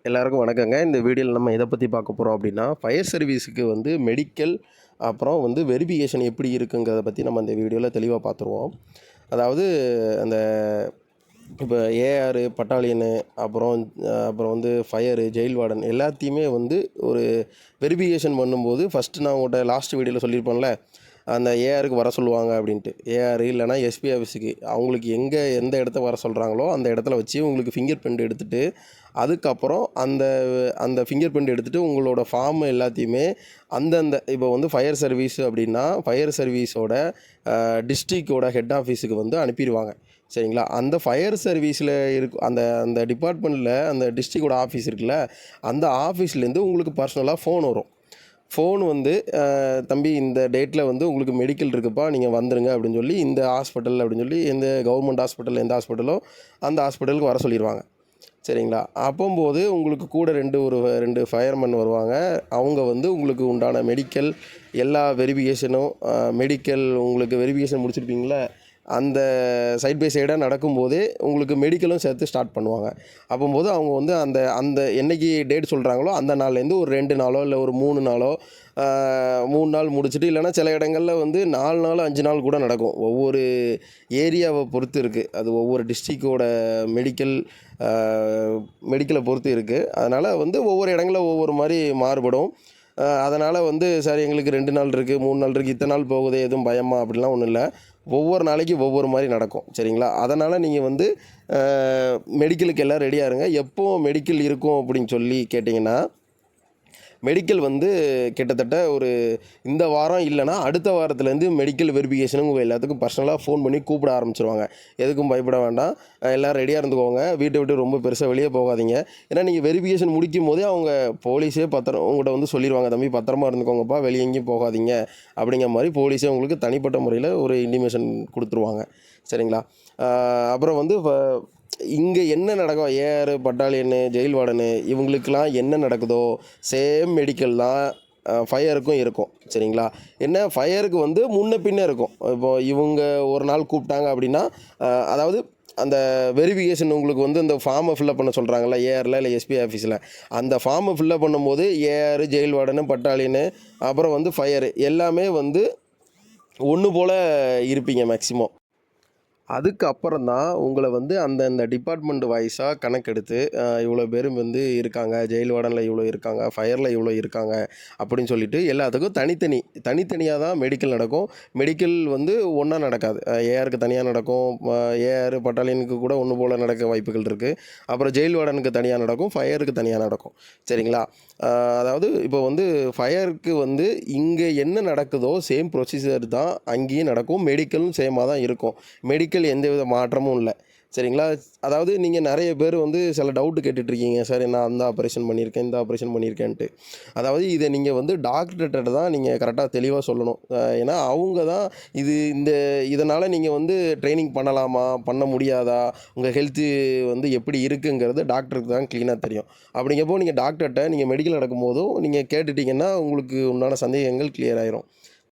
எல்லாருக்கும் வணக்கங்க. இந்த வீடியோல நம்ம எத பத்தி பார்க்க போறோம் அப்டின்னா, ஃபயர் சர்வீஸுக்கு வந்து மெடிக்கல், அப்புறம் வந்து வெரிஃபிகேஷன் எப்படி இருக்குங்கிறத பத்தி நம்ம இந்த வீடியோல தெளிவா பார்த்துருவோம். அதாவது அந்த இப்ப ஏஆர், பட்டாலியனு, அப்புறம் அப்புறம் வந்து ஃபயரு, ஜெயில் வார்டன் எல்லாத்தையுமே வந்து ஒரு வெரிஃபிகேஷன் பண்ணும்போது, ஃபர்ஸ்ட்டு நான் உங்கள்ட்ட லாஸ்ட் வீடியோல சொல்லியிருப்பேன்ல, அந்த ஏஆருக்கு வர சொல்லுவாங்க அப்படின்ட்டு. ஏஆர் இல்லைனா எஸ்பி ஆஃபீஸுக்கு அவங்களுக்கு எந்த இடத்த வர சொல்கிறாங்களோ அந்த இடத்துல வச்சு உங்களுக்கு ஃபிங்கர் பிரிண்ட் எடுத்துகிட்டு, அதுக்கப்புறம் அந்த அந்த ஃபிங்கர் பிரிண்ட் எடுத்துகிட்டு உங்களோட ஃபார்ம் எல்லாத்தையுமே அந்தந்த இப்போ வந்து ஃபயர் சர்வீஸ் அப்படின்னா ஃபயர் சர்வீஸோட டிஸ்ட்ரிக்டோட ஹெட் ஆஃபீஸுக்கு வந்து அனுப்பிடுவாங்க. சரிங்களா? அந்த ஃபயர் சர்வீஸில் அந்த அந்த டிபார்ட்மெண்ட்டில் அந்த டிஸ்ட்ரிக்டோட ஆஃபீஸ் இருக்குல்ல, அந்த ஆஃபீஸ்லேருந்து உங்களுக்கு பர்சனலாக ஃபோன் வரும். ஃபோன் வந்து தம்பி இந்த டேட்டில் வந்து உங்களுக்கு மெடிக்கல் இருக்குப்பா, நீங்கள் வந்துருங்க அப்படின்னு சொல்லி, இந்த ஹாஸ்பிட்டல் அப்படின்னு சொல்லி எந்த கவர்மெண்ட் ஹாஸ்பிட்டல் எந்த ஹாஸ்பிட்டலோ அந்த ஹாஸ்பிட்டலுக்கு வர சொல்லிடுவாங்க. சரிங்களா? அப்போம்போது உங்களுக்கு கூட 2 ஃபயர்மேன் வருவாங்க. அவங்க வந்து உங்களுக்கு உண்டான மெடிக்கல் எல்லா வெரிஃபிகேஷனும் மெடிக்கல் உங்களுக்கு வெரிஃபிகேஷன் முடிச்சிருப்பீங்கள்ல, அந்த சைட் பை சைடாக நடக்கும்போதே உங்களுக்கு மெடிக்கலும் சேர்த்து ஸ்டார்ட் பண்ணுவாங்க. அப்போம்போது அவங்க வந்து அந்த அந்த என்னைக்கு டேட் சொல்கிறாங்களோ அந்த நாள்லேருந்து ஒரு 2 நாளோ இல்லை ஒரு 3 நாளோ 3 நாள் முடிச்சுட்டு இல்லைனா சில இடங்களில் வந்து 4 நாள் 5 நாள் கூட நடக்கும். ஒவ்வொரு ஏரியாவை பொறுத்து இருக்குது. அது ஒவ்வொரு டிஸ்ட்ரிக்டோட மெடிக்கல் மெடிக்கலை பொறுத்து இருக்குது. அதனால் வந்து ஒவ்வொரு இடங்களில் ஒவ்வொரு மாதிரி மாறுபடும். அதனால் வந்து சார் எங்களுக்கு 2 நாள் இருக்குது, 3 நாள் இருக்குது, இத்தனை நாள் போகுதே எதுவும் பயமா அப்படிலாம் ஒன்றும் இல்லை. ஒவ்வொரு நாளைக்கு ஒவ்வொரு மாதிரி நடக்கும். சரிங்களா? அதனால் நீங்கள் வந்து மெடிக்கலுக்கு எல்லாம் ரெடியாக இருங்க. எப்போ மெடிக்கல் இருக்கும் அப்படின்னு சொல்லி கேட்டிங்கன்னா, மெடிக்கல் வந்து கிட்டத்தட்ட ஒரு இந்த வாரம் இல்லைனா அடுத்த வாரத்துலேருந்து மெடிக்கல் வெரிஃபிகேஷனும் உங்கள் எல்லாத்துக்கும் பர்சனலாக ஃபோன் பண்ணி கூப்பிட ஆரம்பிச்சிருவாங்க. எதுக்கும் பயப்பட வேண்டாம். எல்லோரும் ரெடியாக இருந்துக்கோங்க. வீட்டை விட்டு ரொம்ப பெருசாக வெளியே போகாதீங்க. ஏன்னா நீங்கள் வெரிஃபிகேஷன் முடிக்கும் போதே அவங்க போலீஸே உங்கள்கிட்ட வந்து சொல்லிடுவாங்க, தம்பி பத்திரமா இருந்துக்கோங்கப்பா, வெளியே எங்கேயும் போகாதீங்க அப்படிங்கிற மாதிரி போலீஸே உங்களுக்கு தனிப்பட்ட முறையில் ஒரு இன்டிமேஷன் கொடுத்துருவாங்க. சரிங்களா? அப்புறம் வந்து இங்கே என்ன நடக்கும், ஏஆர், பட்டாலியனு, ஜெயில் வார்டனு இவங்களுக்கெல்லாம் என்ன நடக்குதோ சேம் மெடிக்கல் தான் ஃபயருக்கும் இருக்கும். சரிங்களா? என்ன ஃபயருக்கு வந்து முன்ன பின்ன இருக்கும். இப்போது இவங்க ஒரு நாள் கூப்பிட்டாங்க அப்படின்னா, அதாவது அந்த வெரிஃபிகேஷன் உங்களுக்கு வந்து இந்த ஃபார்மை ஃபில்லப் பண்ண சொல்கிறாங்கல்ல ஏஆரில் இல்லை எஸ்பி ஆஃபீஸில், அந்த ஃபார்மை ஃபில்லப் பண்ணும்போது ஏஆர், ஜெயில் வார்டனு, பட்டாலியனு, அப்புறம் வந்து ஃபயரு எல்லாமே வந்து ஒன்று போல் இருப்பீங்க மேக்ஸிமம். அதுக்கப்புறம் தான் உங்களை வந்து அந்தந்த டிபார்ட்மெண்ட் வைஸாக கணக்கெடுத்து இவ்வளோ பேர் வந்து இருக்காங்க, ஜெயில் வார்டனில் இவ்வளோ இருக்காங்க, ஃபயரில் இவ்வளோ இருக்காங்க அப்படின்னு சொல்லிட்டு எல்லாத்துக்கும் தனித்தனியாக தான் மெடிக்கல் நடக்கும். மெடிக்கல் வந்து ஒன்றா நடக்காது. ஏஆருக்கு தனியாக நடக்கும், ஏஆர் பட்டாலியனுக்கு கூட ஒன்று போல் நடக்க வாய்ப்புகள் இருக்குது. அப்புறம் ஜெயில் வார்டனுக்கு தனியாக நடக்கும், ஃபயருக்கு தனியாக நடக்கும். சரிங்களா? அதாவது இப்போ வந்து ஃபயருக்கு வந்து இங்கே என்ன நடக்குதோ சேம் ப்ரொசீஜர் தான் அங்கேயும் நடக்கும். மெடிக்கலும் சேமாக தான் இருக்கும். மெடிக்கல் எந்தவித மாற்றமும் இல்லை. சரிங்களா? அதாவது நீங்கள் நிறைய பேர் வந்து சில டவுட்டு கேட்டுட்ருக்கீங்க, சார் நான் அந்த ஆப்ரேஷன் பண்ணியிருக்கேன், இந்த ஆப்ரேஷன் பண்ணியிருக்கேன்ட்டு. அதாவது இதை நீங்கள் வந்து டாக்டர்கிட்ட தான் நீங்கள் கரெக்டாக தெளிவாக சொல்லணும். ஏன்னா அவங்க தான் இதனால் நீங்கள் வந்து ட்ரைனிங் பண்ணலாமா, பண்ண முடியாதா, உங்கள் ஹெல்த்து வந்து எப்படி இருக்குங்கிறது டாக்டருக்கு தான் க்ளீனாக தெரியும். அப்படிங்கப்போ நீங்கள் டாக்டர்கிட்ட நீங்கள் மெடிக்கல் நடக்கும்போதும் நீங்கள் கேட்டுட்டிங்கன்னா உங்களுக்கு உண்டான சந்தேகங்கள் கிளியர் ஆயிரும்.